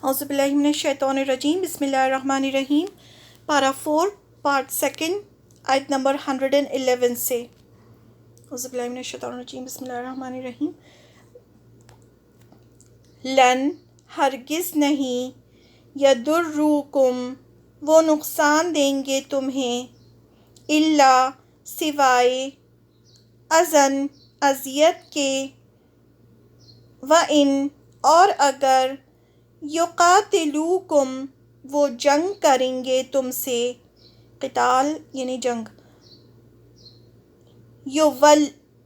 اعوذ باللہ من الشیطان الرجیم، بسم اللہ الرحمن الرحیم۔ پارا 4 پارٹ 2 آیت نمبر 111 سے۔ اعوذ باللہ من الشیطان الرجیم، بسم اللہ الرحمن الرحیم۔ لن ہرگز نہیں، یضرکم وہ نقصان دیں گے تمہیں، الا سوائے اذن اذیت کے، وَإِن اور اگر یقاتلوکم وہ جنگ کریں گے تم سے، قتال یعنی جنگ،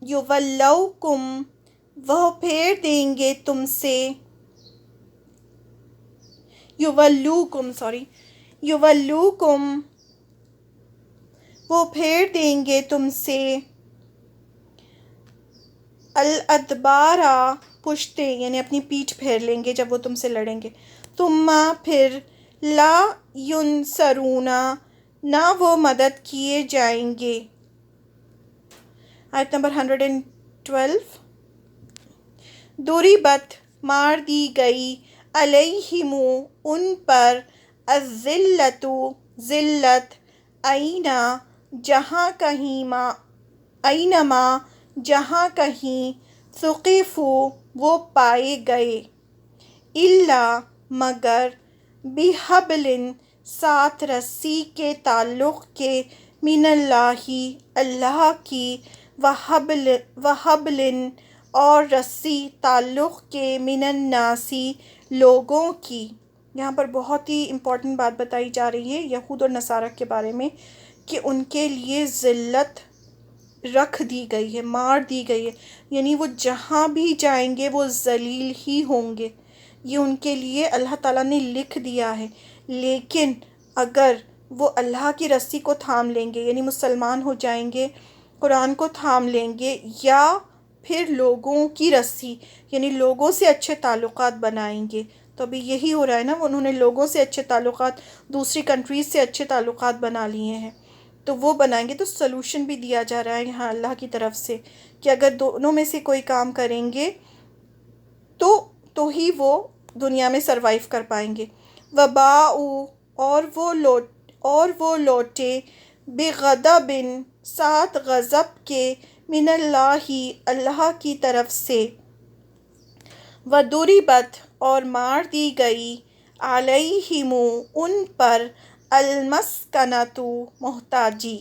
یولوکم وہ پھیر دیں گے تم سے، یولوکم وہ پھیر دیں گے تم سے، الادبارا پشتے یعنی اپنی پیٹھ پھیر لیں گے جب وہ تم سے لڑیں گے، ثم پھر لا ینصرون نہ وہ مدد کیے جائیں گے۔ آیت نمبر 112۔ ضربت مار دی گئی، علیہم ان پر، الذلۃ ذلت، اینما جہاں کہیں، ثقفوا وہ پائے گئے، الا مگر، بحبل ساتھ رسی کے تعلق کے، من اللہ اللہ کی، وحبل اور رسی تعلق کے، من الناس لوگوں کی۔ یہاں پر بہت ہی امپورٹنٹ بات بتائی جا رہی ہے یہود اور نصارہ کے بارے میں، کہ ان کے لیے ذلت رکھ دی گئی ہے، مار دی گئی ہے، یعنی وہ جہاں بھی جائیں گے وہ ذلیل ہی ہوں گے، یہ ان کے لیے اللہ تعالیٰ نے لکھ دیا ہے۔ لیکن اگر وہ اللہ کی رسی کو تھام لیں گے، یعنی مسلمان ہو جائیں گے، قرآن کو تھام لیں گے، یا پھر لوگوں کی رسی یعنی لوگوں سے اچھے تعلقات بنائیں گے، تو ابھی یہی ہو رہا ہے نا، انہوں نے لوگوں سے اچھے تعلقات، دوسری کنٹریز سے اچھے تعلقات بنا لیے ہیں، تو وہ بنائیں گے۔ تو سلوشن بھی دیا جا رہا ہے یہاں اللہ کی طرف سے، کہ اگر دونوں میں سے کوئی کام کریں گے تو ہی وہ دنیا میں سروائیو کر پائیں گے۔ وباؤ اور وہ لوٹے، بغضب ساتھ غضب کے، من اللہ اللہ کی طرف سے، وضربت اور مار دی گئی، علیہم ان پر، المسکنۃ محتاجی،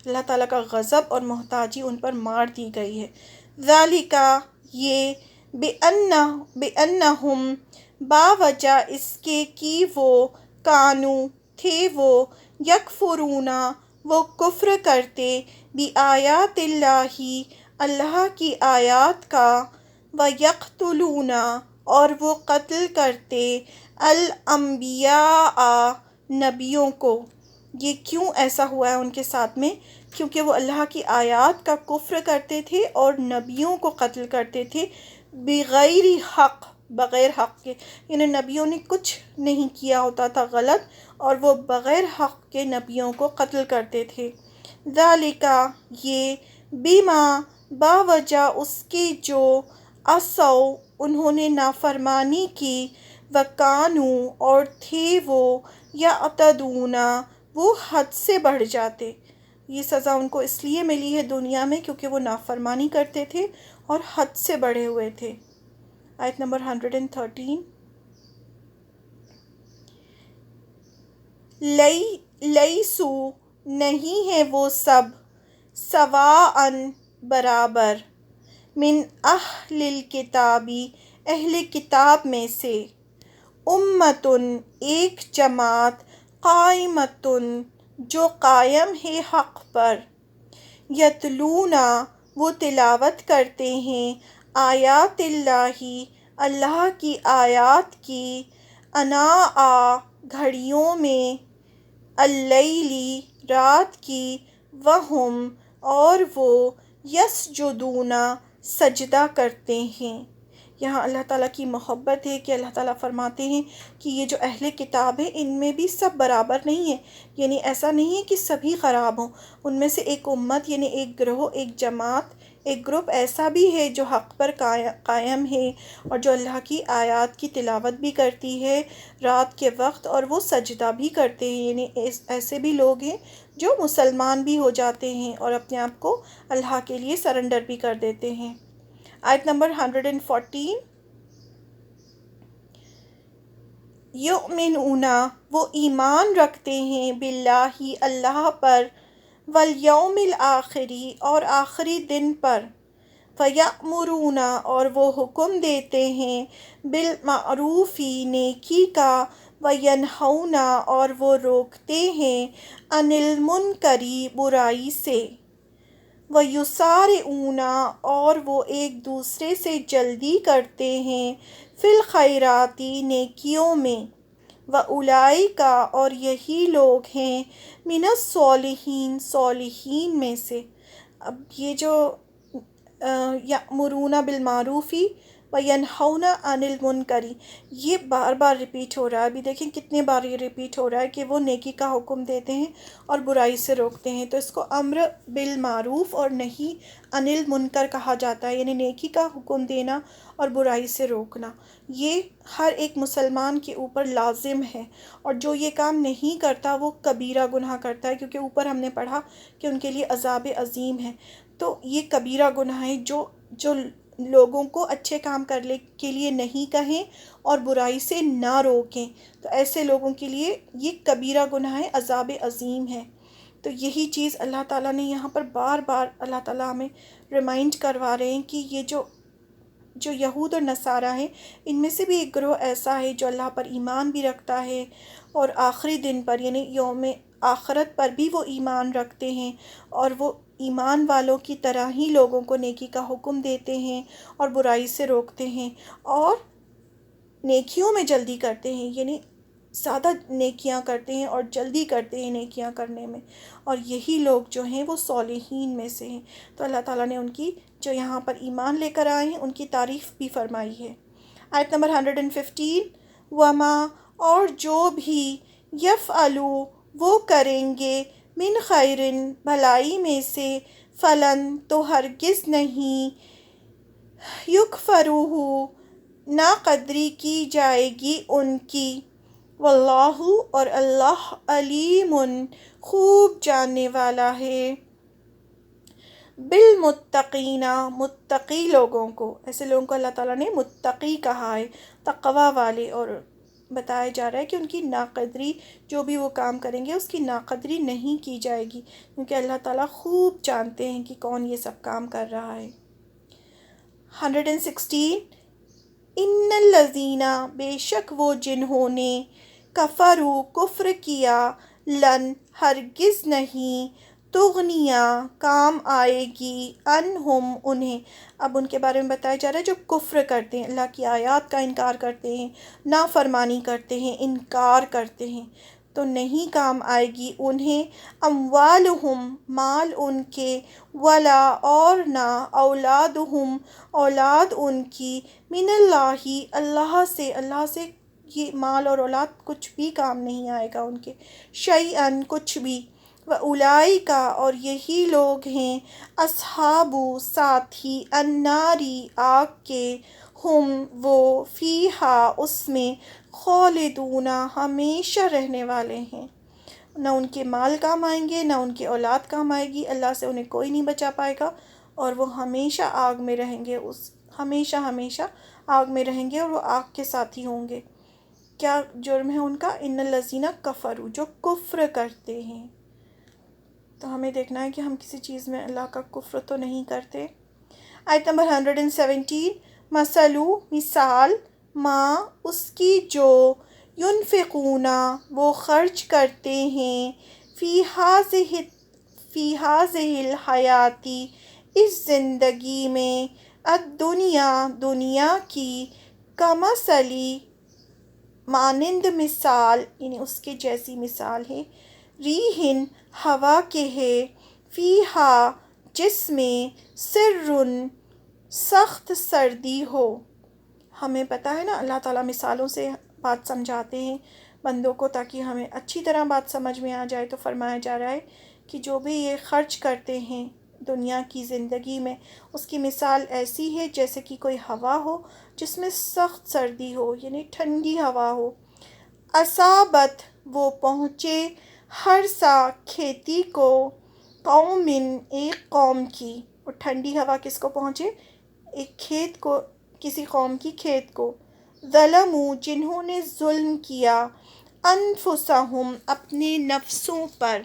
اللہ تعالیٰ کا غضب اور محتاجی ان پر مار دی گئی ہے۔ ذالک یہ، بأنہم باوجہ اس کے کہ وہ، کانو تھے وہ، یکفرون وہ کفر کرتے، بآیات اللہ اللہ کی آیات کا، ویقتلون اور وہ قتل کرتے، الانبیاء نبیوں کو۔ یہ کیوں ایسا ہوا ہے ان کے ساتھ میں؟ کیونکہ وہ اللہ کی آیات کا کفر کرتے تھے اور نبیوں کو قتل کرتے تھے، بغیر حق بغیر حق کے، یعنی نبیوں نے کچھ نہیں کیا ہوتا تھا غلط، اور وہ بغیر حق کے نبیوں کو قتل کرتے تھے۔ ذالک یہ، بما باوجہ اس کے جو، عصوا انہوں نے نافرمانی کی، وکانو اور تھے وہ، یعتدون وہ حد سے بڑھ جاتے۔ یہ سزا ان کو اس لیے ملی ہے دنیا میں کیونکہ وہ نافرمانی کرتے تھے اور حد سے بڑھے ہوئے تھے۔ آیت نمبر 113۔ لیسو نہیں ہے وہ سب، سواء برابر، من اہل الکتاب اہل کتاب میں سے، امۃ ایک جماعت، قائمۃ جو قائم ہے حق پر، یتلون وہ تلاوت کرتے ہیں، آیات اللہ اللہ کی آیات کی، آناء گھڑیوں میں، اللیل رات کی، وہم اور وہ، یسجدون سجدہ کرتے ہیں۔ یہاں اللہ تعالیٰ کی محبت ہے کہ اللہ تعالیٰ فرماتے ہیں کہ یہ جو اہل کتاب ہے ان میں بھی سب برابر نہیں ہے، یعنی ایسا نہیں ہے کہ سبھی خراب ہوں، ان میں سے ایک امت یعنی ایک گروہ، ایک جماعت ایک گروپ ایسا بھی ہے جو حق پر قائم ہے اور جو اللہ کی آیات کی تلاوت بھی کرتی ہے رات کے وقت، اور وہ سجدہ بھی کرتے ہیں، یعنی ایسے بھی لوگ ہیں جو مسلمان بھی ہو جاتے ہیں اور اپنے آپ کو اللہ کے لیے سرنڈر بھی کر دیتے ہیں۔ آیت نمبر 114، یؤمنون، وہ ایمان رکھتے ہیں، باللہ، اللہ پر، والیوم الآخری، اور آخری دن پر، فیأمرون، اور وہ حکم دیتے ہیں، بالمعروف، نیکی کا، وینہون، اور وہ روکتے ہیں، عن المنکر، برائی سے، ویسارعون، اور وہ ایک دوسرے سے جلدی کرتے ہیں، فی الخیرات، نیکیوں میں، وَأُولَئِکَ، اور یہی لوگ ہیں، من الصالحین، صالحین میں سے۔ اب یہ جو یأمرون بالمعروف وینہون عن المنکر، یہ بار بار ریپیٹ ہو رہا ہے۔ ابھی دیکھیں کتنے بار یہ ریپیٹ ہو رہا ہے کہ وہ نیکی کا حکم دیتے ہیں اور برائی سے روکتے ہیں، تو اس کو امر بالمعروف اور نہی عن المنکر کہا جاتا ہے، یعنی نیکی کا حکم دینا اور برائی سے روکنا، یہ ہر ایک مسلمان کے اوپر لازم ہے، اور جو یہ کام نہیں کرتا وہ کبیرہ گناہ کرتا ہے، کیونکہ اوپر ہم نے پڑھا کہ ان کے لیے عذاب عظیم ہے۔ تو یہ کبیرہ گناہ ہے، جو لوگوں کو اچھے کام کرنے کے لیے نہیں کہیں اور برائی سے نہ روکیں، تو ایسے لوگوں کے لیے یہ کبیرہ گناہ ہے، عذاب عظیم ہے۔ تو یہی چیز اللہ تعالیٰ نے یہاں پر بار بار اللہ تعالیٰ ہمیں ریمائنڈ کروا رہے ہیں کہ یہ جو یہود اور نصارہ ہیں، ان میں سے بھی ایک گروہ ایسا ہے جو اللہ پر ایمان بھی رکھتا ہے اور آخری دن پر، یعنی یوم آخرت پر بھی وہ ایمان رکھتے ہیں، اور وہ ایمان والوں کی طرح ہی لوگوں کو نیکی کا حکم دیتے ہیں اور برائی سے روکتے ہیں، اور نیکیوں میں جلدی کرتے ہیں، یعنی زیادہ نیکیاں کرتے ہیں اور جلدی کرتے ہیں نیکیاں کرنے میں، اور یہی لوگ جو ہیں وہ صالحین میں سے ہیں۔ تو اللہ تعالیٰ نے ان کی جو یہاں پر ایمان لے کر آئے ہیں ان کی تعریف بھی فرمائی ہے۔ آیت نمبر 115، وما، اور جو بھی، یفعلوا، وہ کریں گے، من خیرن، بھلائی میں سے، فلن، تو ہرگز نہیں، یکفروہ، ناقدری کی جائے گی ان کی، واللہ، اور اللہ، علیم، خوب جاننے والا ہے، بالمتقین، متقی لوگوں کو، ایسے لوگوں کو اللہ تعالیٰ نے متقی کہا ہے، تقوی والے، اور بتایا جا رہا ہے کہ ان کی ناقدری، جو بھی وہ کام کریں گے اس کی ناقدری نہیں کی جائے گی، کیونکہ اللہ تعالیٰ خوب جانتے ہیں کہ کون یہ سب کام کر رہا ہے۔ 116، ان الذین، بے شک وہ جنہوں نے، کفروا، کفر کیا، لن، ہرگز نہیں، تغنیا، کام آئے گی، عنہم، انہیں، اب ان کے بارے میں بتایا جا رہا ہے جو کفر کرتے ہیں، اللہ کی آیات کا انکار کرتے ہیں، نافرمانی کرتے ہیں، انکار کرتے ہیں، تو نہیں کام آئے گی انہیں، اموالہم، مال ان کے، ولا، اور نہ، اولادہم، اولاد ان کی، من اللہ، اللہ سے یہ مال اور اولاد کچھ بھی کام نہیں آئے گا ان کے، شیئن، کچھ بھی، وَأُولَئِکَ، اور یہی لوگ ہیں، اصحاب، ساتھی، الناری، آگ کے، ہم، وہ، فیہا، اس میں، خالدون، ہمیشہ رہنے والے ہیں۔ نہ ان کے مال کام آئیں گے، نہ ان کی اولاد کام آئے گی، اللہ سے انہیں کوئی نہیں بچا پائے گا، اور وہ ہمیشہ آگ میں رہیں گے، ہمیشہ ہمیشہ آگ میں رہیں گے، اور وہ آگ کے ساتھی ہوں گے۔ کیا جرم ہے ان کا؟ ان الذین کفروا، جو کفر کرتے ہیں۔ تو ہمیں دیکھنا ہے کہ ہم کسی چیز میں اللہ کا کفر تو نہیں کرتے۔ آیت نمبر 117، مثلو، مثال، ما، اس کی، جو، ینفقون، وہ خرچ کرتے ہیں، فی ہذہ الحیات، اس زندگی میں، الدنیا، دنیا کی، کمثل، مانند مثال، یعنی اس کے جیسی مثال ہے، ریحٍ، ہوا کے ہے، فیہا، جس میں، سرٌ، سخت سردی ہو۔ ہمیں پتہ ہے نا اللہ تعالیٰ مثالوں سے بات سمجھاتے ہیں بندوں کو تاکہ ہمیں اچھی طرح بات سمجھ میں آ جائے، تو فرمایا جا رہا ہے کہ جو بھی یہ خرچ کرتے ہیں دنیا کی زندگی میں اس کی مثال ایسی ہے جیسے کہ کوئی ہوا ہو جس میں سخت سردی ہو، یعنی ٹھنڈی ہوا ہو۔ اصابت وہ پہنچے ہر سا کھیتی کو، قومن ایک قوم کی، اور ٹھنڈی ہوا کس کو پہنچے؟ ایک کھیت کو، کسی قوم کی کھیت کو، ظلموا جنہوں نے ظلم کیا، انفسہم اپنے نفسوں پر۔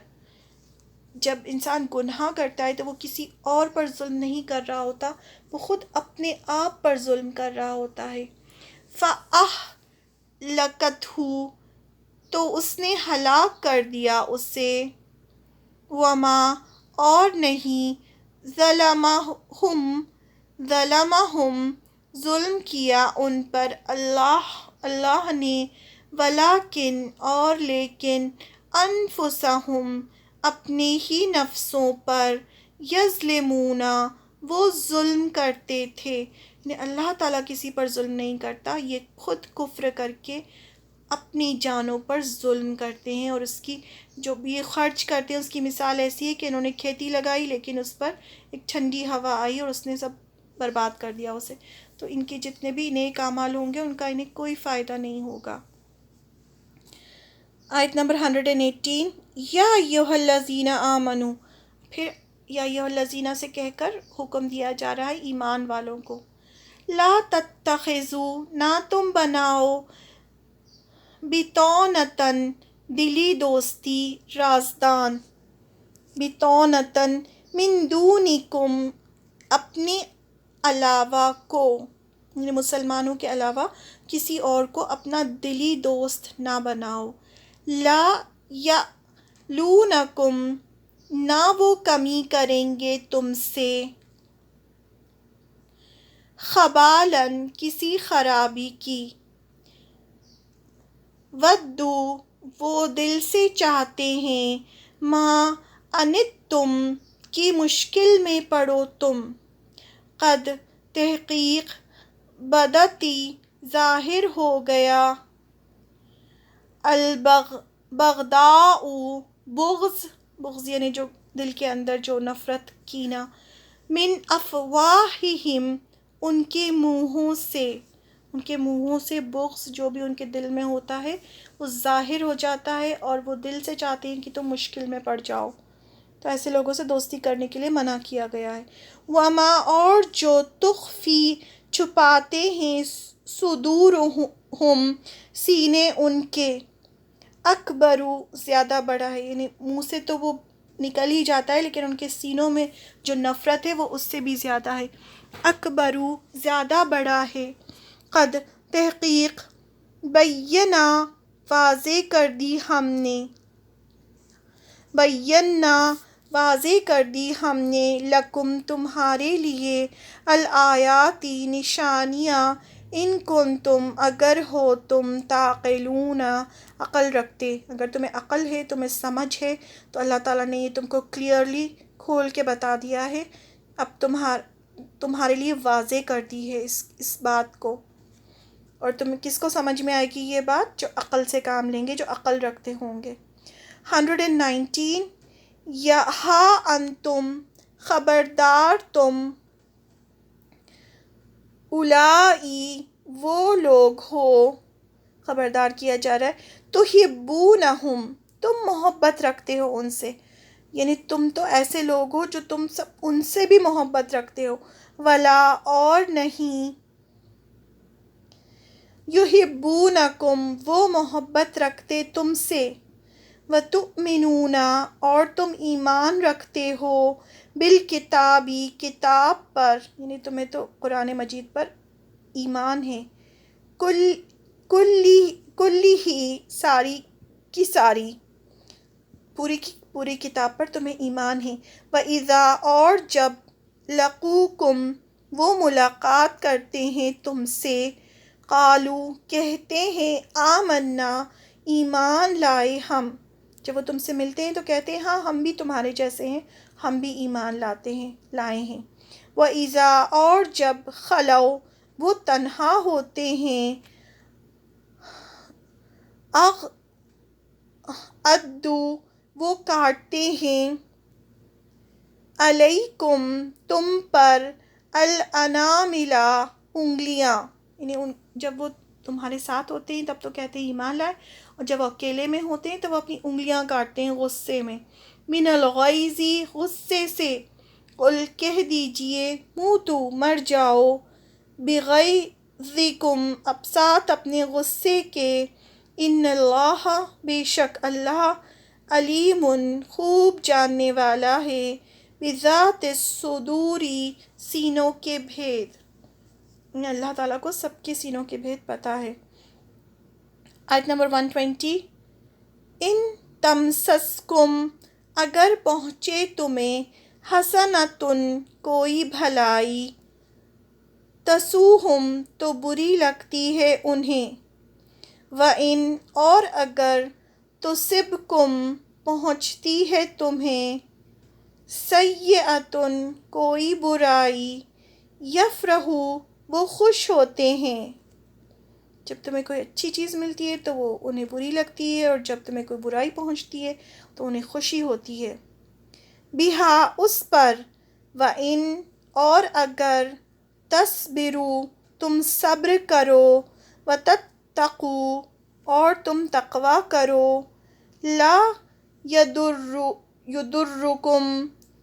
جب انسان گناہ کرتا ہے تو وہ کسی اور پر ظلم نہیں کر رہا ہوتا، وہ خود اپنے آپ پر ظلم کر رہا ہوتا ہے۔ فَأَهْلَكَتْهُ تو اس نے ہلاک کر دیا اسے، وما اور نہیں، ظلمہم ظلم کیا ان پر اللہ نے، ولیکن اور لیکن، انفسہم اپنے ہی نفسوں پر، یظلمون وہ ظلم کرتے تھے۔ یعنی اللہ تعالیٰ کسی پر ظلم نہیں کرتا، یہ خود کفر کر کے اپنی جانوں پر ظلم کرتے ہیں، اور اس کی جو بھی یہ خرچ کرتے ہیں اس کی مثال ایسی ہے کہ انہوں نے کھیتی لگائی لیکن اس پر ایک ٹھنڈی ہوا آئی اور اس نے سب برباد کر دیا اسے، تو ان کے جتنے بھی نیک اعمال ہوں گے ان کا انہیں کوئی فائدہ نہیں ہوگا۔ آیت نمبر 118، یا ایھا الذین آمنو، پھر یا ایھا الذین سے کہہ کر حکم دیا جا رہا ہے ایمان والوں کو، لا تتخذوا نہ تم بناؤ، بطونۃ دلی دوستی، رازدان، بطونۃ من دونکم اپنے علاوہ کو، یعنی مسلمانوں کے علاوہ کسی اور کو اپنا دلی دوست نہ بناؤ، لا یألونکم نہ وہ کمی کریں گے تم سے، خبالاً کسی خرابی کی، ودوا وہ دل سے چاہتے ہیں، ما عنتم کی مشکل میں پڑو تم، قد تحقیق، بدتی ظاہر ہو گیا، البغضاء بغض یعنی جو دل کے اندر جو نفرت، کینہ، من افواہہم ان کے منہوں سے بغض جو بھی ان کے دل میں ہوتا ہے وہ ظاہر ہو جاتا ہے، اور وہ دل سے چاہتے ہیں کہ تم مشکل میں پڑ جاؤ، تو ایسے لوگوں سے دوستی کرنے کے لیے منع کیا گیا ہے۔ وما اور جو تخفی چھپاتے ہیں، صدورہم سینے ان کے، اکبرو زیادہ بڑا ہے، یعنی منہ سے تو وہ نکل ہی جاتا ہے لیکن ان کے سینوں میں جو نفرت ہے وہ اس سے بھی زیادہ ہے، اکبرو زیادہ بڑا ہے، قد تحقیق، بینا واضح کر دی ہم نے، بینا واضح کر دی ہم نے، لکم تمہارے لیے، الآیات نشانیاں، ان کنتم اگر ہو تم، تعقلون عقل رکھتے، اگر تمہیں عقل ہے، تمہیں سمجھ ہے، تو اللہ تعالیٰ نے یہ تم کو کلیئرلی کھول کے بتا دیا ہے، اب تمہارے لیے واضح کر دی ہے اس بات کو، اور تم کس کو سمجھ میں آئے گی یہ بات؟ جو عقل سے کام لیں گے، جو عقل رکھتے ہوں گے۔ 119، یا ہا انتم خبردار تم، اولائی وہ لوگ ہو، خبردار کیا جا رہا ہے، تحبونہم تم محبت رکھتے ہو ان سے، یعنی تم تو ایسے لوگ ہو جو تم سب ان سے بھی محبت رکھتے ہو، ولا اور نہیں، یحبونکم وہ محبت رکھتے تم سے، وتؤمنون اور تم ایمان رکھتے ہو، بالکتابی کتاب پر، یعنی تمہیں تو قرآن مجید پر ایمان ہے، کلی ہی ساری کی ساری، پوری کتاب پر تمہیں ایمان ہے، وَإِذَا اور جب، لَقُوكُمْ وہ ملاقات کرتے ہیں تم سے، قالو کہتے ہیں، آمنا ایمان لائے ہم، جب وہ تم سے ملتے ہیں تو کہتے ہیں ہاں ہم بھی تمہارے جیسے ہیں، ہم بھی ایمان لائے ہیں، وَإِذَا اور جب، خلو وہ تنہا ہوتے ہیں، عدو وہ کاٹتے ہیں، علیکم تم پر الاناملا انگلیاں، یعنی جب وہ تمہارے ساتھ ہوتے ہیں تب تو کہتے ہیں ایمان لائے، اور جب وہ اکیلے میں ہوتے ہیں تو وہ اپنی انگلیاں کاٹتے ہیں غصے میں، من الغیظ غصے سے، قل کہہ دیجئے موتو مر جاؤ، بغیظکم اب ساتھ اپنے غصے کے، ان اللہ بے شک اللہ علیم خوب جاننے والا ہے، بذات الصدوری سینوں کے بھید، اللہ تعالیٰ کو سب کے سینوں کے بھید پتہ ہے۔ آیت نمبر 120، ان تمسسکم اگر پہنچے تمہیں، حسنتن کوئی بھلائی، تسوہم تو بری لگتی ہے انہیں، وَإِنْ اور اگر تصبکم پہنچتی ہے تمہیں، سیئۃ کوئی برائی، یفرحو وہ خوش ہوتے ہیں، جب تمہیں کوئی اچھی چیز ملتی ہے تو وہ انہیں بری لگتی ہے، اور جب تمہیں کوئی برائی پہنچتی ہے تو انہیں خوشی ہوتی ہے، بہا اس پر، وَإِنْ اور اگر تصبروا تم صبر کرو، وتتقوا اور تم تقوی کرو، لا یضرکم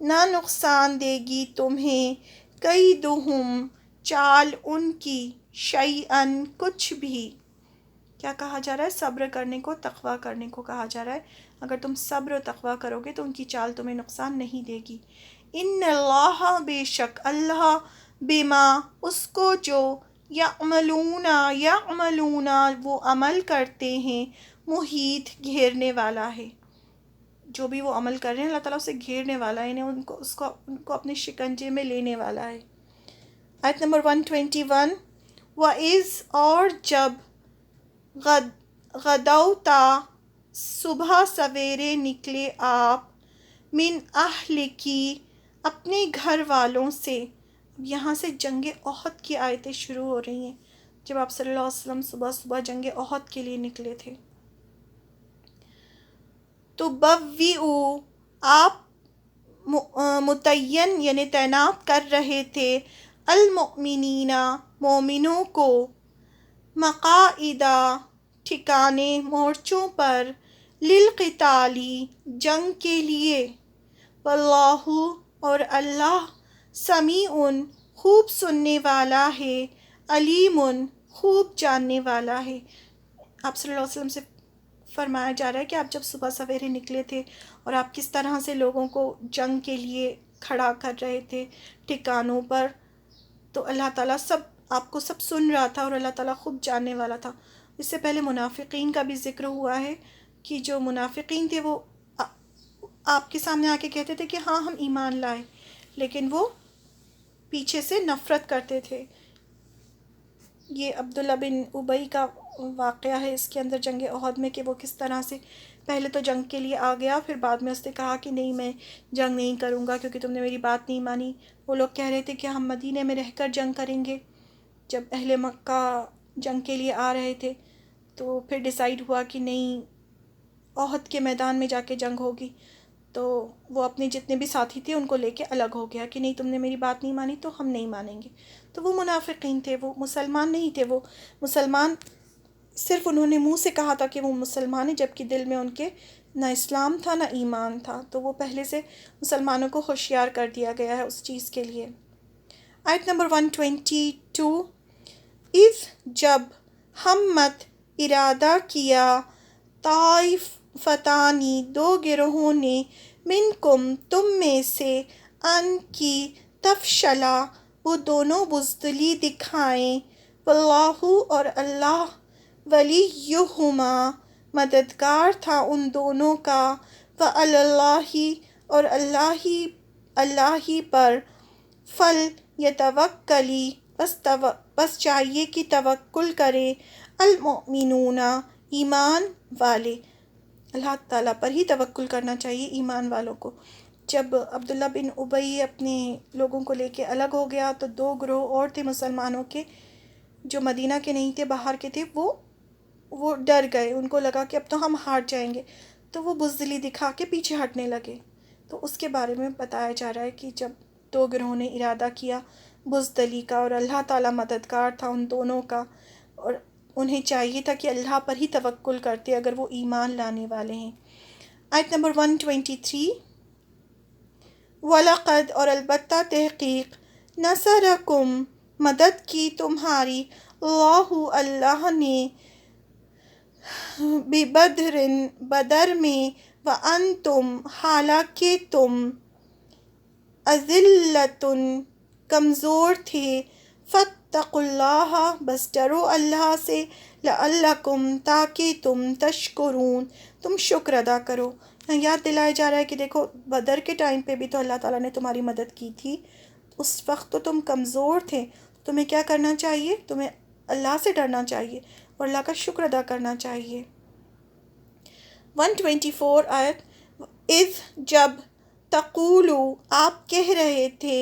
نہ نقصان دے گی تمہیں، کیدہم چال ان کی، شیئن کچھ بھی، کیا کہا جا رہا ہے؟ صبر کرنے کو، تقوی کرنے کو کہا جا رہا ہے، اگر تم صبر و تقوی کرو گے تو ان کی چال تمہیں نقصان نہیں دے گی، ان اللہ بے شک اللہ، بما اس کو جو، یعملون وہ عمل کرتے ہیں، محیط گھیرنے والا ہے، جو بھی وہ عمل کر رہے ہیں اللہ تعالیٰ اسے گھیرنے والا ہے، یعنی ان کو اپنے شکنجے میں لینے والا ہے۔ آیت نمبر 121، وَإِذْ اور جب، غدوتا صبح سویرے نکلے آپ، من اہلکی اپنے گھر والوں سے، یہاں سے جنگ احد کی آیتیں شروع ہو رہی ہیں، جب آپ صلی اللہ علیہ وسلم صبح صبح جنگ احد کے لیے نکلے تھے، تو بوئو آپ متعین یعنی تعینات کر رہے تھے، المؤمنین مومنوں کو، مقاعدہ ٹھکانے، مورچوں پر، للقتالی جنگ کے لیے، واللہ اور اللہ، سمیع خوب سننے والا ہے، علیم خوب جاننے والا ہے۔ آپ صلی اللہ علیہ وسلم سے فرمایا جا رہا ہے کہ آپ جب صبح سویرے نکلے تھے اور آپ کس طرح سے لوگوں کو جنگ کے لیے کھڑا کر رہے تھے ٹھکانوں پر، تو اللہ تعالیٰ آپ کو سب سن رہا تھا، اور اللہ تعالیٰ خوب جاننے والا تھا۔ اس سے پہلے منافقین کا بھی ذکر ہوا ہے کہ جو منافقین تھے وہ آپ کے سامنے آ کے کہتے تھے کہ ہاں ہم ایمان لائے، لیکن وہ پیچھے سے نفرت کرتے تھے۔ یہ عبداللہ بن ابی کا واقعہ ہے اس کے اندر جنگ احد میں، کہ وہ کس طرح سے پہلے تو جنگ کے لیے آ گیا، پھر بعد میں اس نے کہا کہ نہیں میں جنگ نہیں کروں گا کیونکہ تم نے میری بات نہیں مانی۔ وہ لوگ کہہ رہے تھے کہ ہم مدینے میں رہ کر جنگ کریں گے، جب اہل مکہ جنگ کے لیے آ رہے تھے، تو پھر ڈیسائیڈ ہوا کہ نہیں احد کے میدان میں جا کے جنگ ہوگی، تو وہ اپنے جتنے بھی ساتھی تھے ان کو لے کے الگ ہو گیا کہ نہیں تم نے میری بات نہیں مانی تو ہم نہیں مانیں گے۔ تو وہ منافقین تھے، وہ مسلمان نہیں تھے، وہ مسلمان صرف انہوں نے منہ سے کہا تھا کہ وہ مسلمان ہیں، جبکہ دل میں ان کے نہ اسلام تھا نہ ایمان تھا، تو وہ پہلے سے مسلمانوں کو ہوشیار کر دیا گیا ہے اس چیز کے لیے۔ آیت نمبر 122، اذ جب، ہمت ارادہ کیا، طائفتانی دو گروہوں نے، منکم تم میں سے، ان کی، تفشلا وہ دونوں بزدلی دکھائیں، واللہ اور اللہ، ولیہما مددگار تھا ان دونوں کا، وعلی اللہ اور اللہ ہی پر، فلیتوکلی بس چاہیے کہ توکل کرے، المؤمنون ایمان والے، اللہ تعالیٰ پر ہی توکل کرنا چاہیے ایمان والوں کو۔ جب عبداللہ بن ابی اپنے لوگوں کو لے کے الگ ہو گیا تو دو گروہ اور تھے مسلمانوں کے جو مدینہ کے نہیں تھے، باہر کے تھے، وہ ڈر گئے، ان کو لگا کہ اب تو ہم ہار جائیں گے، تو وہ بزدلی دکھا کے پیچھے ہٹنے لگے۔ تو اس کے بارے میں بتایا جا رہا ہے کہ جب دو گروہوں نے ارادہ کیا بزدلی کا اور اللہ تعالیٰ مددگار تھا ان دونوں کا، اور انہیں چاہیے تھا کہ اللہ پر ہی توکل کرتے اگر وہ ایمان لانے والے ہیں۔ آیت نمبر 123، وَلَقَدْ اور البتہ تحقیق نَصَرَکُم مدد کی تمہاری اللہ نے بِبَدْرٍ بدر میں، وَأَنْتُمْ حالانکہ تم أَذِلَّةٌ کمزور تھے، فَاتَّقُوا اللَّهَ بس ڈرو اللہ سے، لَعَلَّکُمْ تاکہ تم تشکرون تم شکر ادا کرو۔ یاد دلایا جا رہا ہے کہ دیکھو بدر کے ٹائم پہ بھی تو اللہ تعالیٰ نے تمہاری مدد کی تھی، اس وقت تو تم کمزور تھے، تمہیں کیا کرنا چاہیے؟ تمہیں اللہ سے ڈرنا چاہیے اور اللہ کا شکر ادا کرنا چاہیے۔ 124 آیت، اذ جب تقولو آپ کہہ رہے تھے،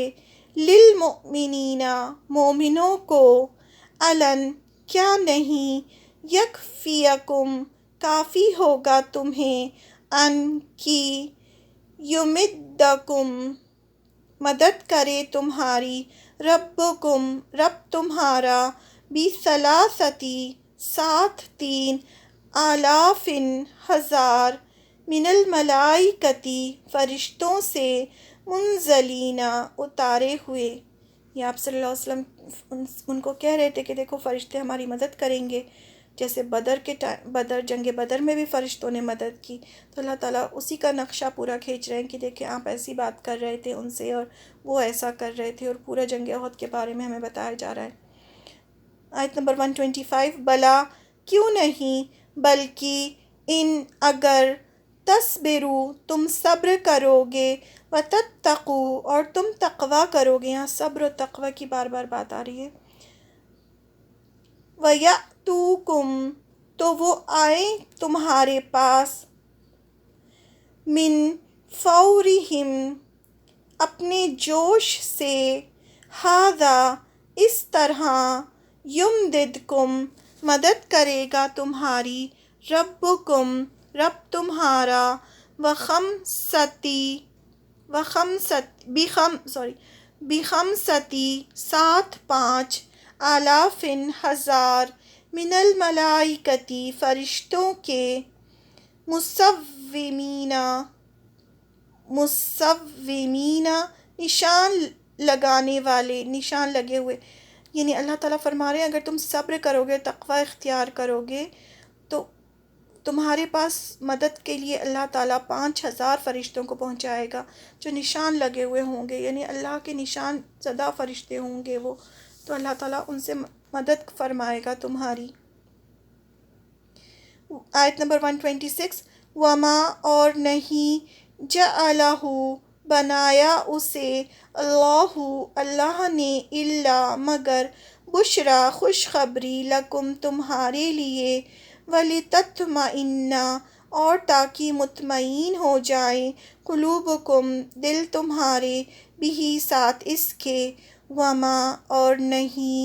للمؤمنین مومنوں کو، الن کیا نہیں، یکفیکم کافی ہوگا تمہیں، ان کی یمدکم مدد کرے تمہاری، ربکم رب تمہارا، بثلاثتی ساتھ 3 آلاف ہزار، من الملائکتی فرشتوں سے، منزلین اتارے ہوئے۔ یہ آپ صلی اللہ علیہ وسلم ان کو کہہ رہے تھے کہ دیکھو فرشتے ہماری مدد کریں گے، جیسے جنگ بدر میں بھی فرشتوں نے مدد کی، تو اللہ تعالیٰ اسی کا نقشہ پورا کھینچ رہے ہیں کہ دیکھیں آپ ایسی بات کر رہے تھے ان سے اور وہ ایسا کر رہے تھے، اور پورا جنگ احد کے بارے میں ہمیں بتایا جا رہا ہے۔ آیت نمبر 125، بلا کیوں نہیں، بلکہ ان اگر، تصبروا تم صبر کرو گے، وتتقوا اور تم تقوی کرو گے، یہاں صبر و تقوی کی بار بار بات آ رہی ہے، وَيَأْتُوكُمْ تو وہ آئیں تمہارے پاس، من فورہم اپنے جوش سے، ھذا اس طرح، یمددکم مدد کرے گا تمہاری، ربکم رب تمہارا، بخمستی ساتھ 5 آلاف ہزار، من الملائکتی فرشتوں کے، مصومین نشان لگانے والے، نشان لگے ہوئے، یعنی اللہ تعالیٰ فرما رہے ہیں اگر تم صبر کرو گے، تقوی اختیار کرو گے، تو تمہارے پاس مدد کے لیے اللہ تعالیٰ 5000 فرشتوں کو پہنچائے گا جو نشان لگے ہوئے ہوں گے، یعنی اللہ کے نشان زدہ فرشتے ہوں گے وہ، تو اللہ تعالیٰ ان سے مدد فرمائے گا تمہاری۔ آیت نمبر 126، وما اور نہیں، جعلہ بنایا اسے، اللہ نے، الا مگر، بشرا خوشخبری، لکم تمہارے لیے، ولتطمئن اور تاکہ مطمئن ہو جائیں، قلوبکم دل تمہارے، بھی ساتھ اس کے، وما اور نہیں،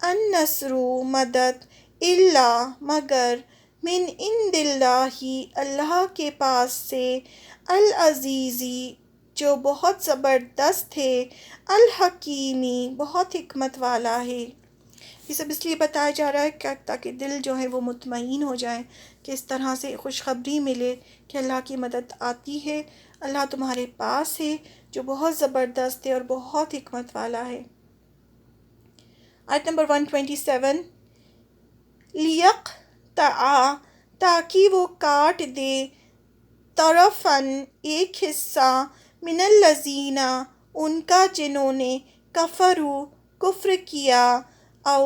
النصر مدد، الا مگر، من عند اللہ اللہ کے پاس سے، العزیزی جو بہت زبردست ہے، الحکیمی بہت حکمت والا ہے۔ یہ سب اس لیے بتایا جا رہا ہے تاکہ دل جو ہے وہ مطمئن ہو جائیں، کہ اس طرح سے خوشخبری ملے کہ اللہ کی مدد آتی ہے، اللہ تمہارے پاس ہے جو بہت زبردست ہے اور بہت حکمت والا ہے۔ آیت نمبر 127، لیقطع تاکہ وہ کاٹ دے، طرفاً ایک حصہ، من الذین ان کا جنہوں نے، کفروا کفر کیا، او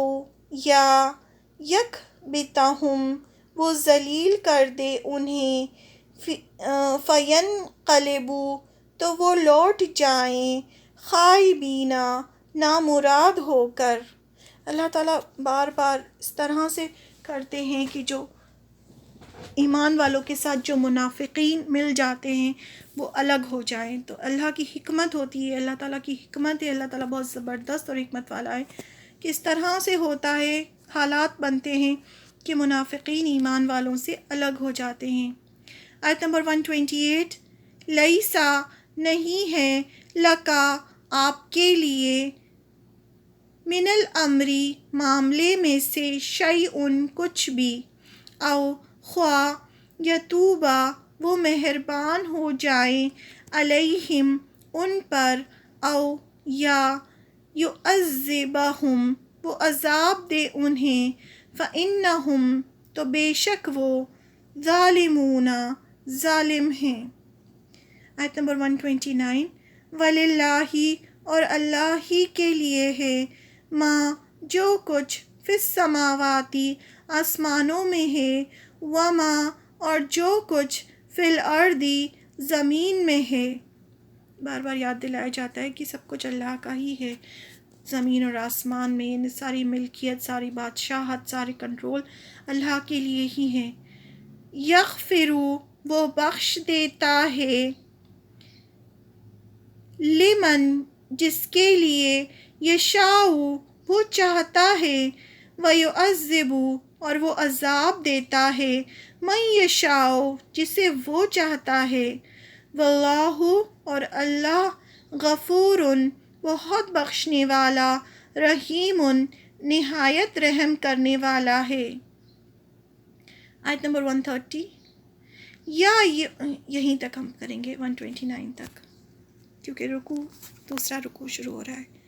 یا یکبتہم وہ ذلیل کر دے انہیں، فینقلبوا تو وہ لوٹ جائیں، خائبین نامراد ہو کر۔ اللہ تعالیٰ بار بار اس طرح سے کرتے ہیں کہ جو ایمان والوں کے ساتھ جو منافقین مل جاتے ہیں وہ الگ ہو جائیں، تو اللہ کی حکمت ہوتی ہے، اللہ تعالیٰ کی حکمت ہے، اللہ تعالیٰ بہت زبردست اور حکمت والا ہے کہ اس طرح سے ہوتا ہے، حالات بنتے ہیں کہ منافقین ایمان والوں سے الگ ہو جاتے ہیں۔ آیت نمبر 128، لیسا نہیں ہے لکا آپ کے لیے من الامری معاملے میں سے شیئن کچھ بھی او خواہ یتوبا وہ مہربان ہو جائیں علیہم ان پر او یا یعذبہم وہ عذاب دے انہیں فإنہم تو بے شک وہ ظالمون ظالم ہیں۔ آیت نمبر 129 وَلِلَّهِ اور اللہ ہی کے لیے ہے ماں جو کچھ فی السماواتی آسمانوں میں ہے وما اور جو کچھ فی الارضی زمین میں ہے۔ بار بار یاد دلایا جاتا ہے کہ سب کچھ اللہ کا ہی ہے، زمین اور آسمان میں یعنی ساری ملکیت، ساری بادشاہت، سارے کنٹرول اللہ کے لیے ہی ہیں۔ یغفرو وہ بخش دیتا ہے لمن جس کے لیے یشاء وہ چاہتا ہے ویعذب اور وہ عذاب دیتا ہے من یشاء جسے وہ چاہتا ہے واللہ اور اللہ غفور بہت بخشنے والا رحیم نہایت رحم کرنے والا ہے۔ آیت نمبر 130 یا یہیں تک ہم کریں گے 129 تک کیونکہ دوسرا رکوع شروع ہو رہا ہے۔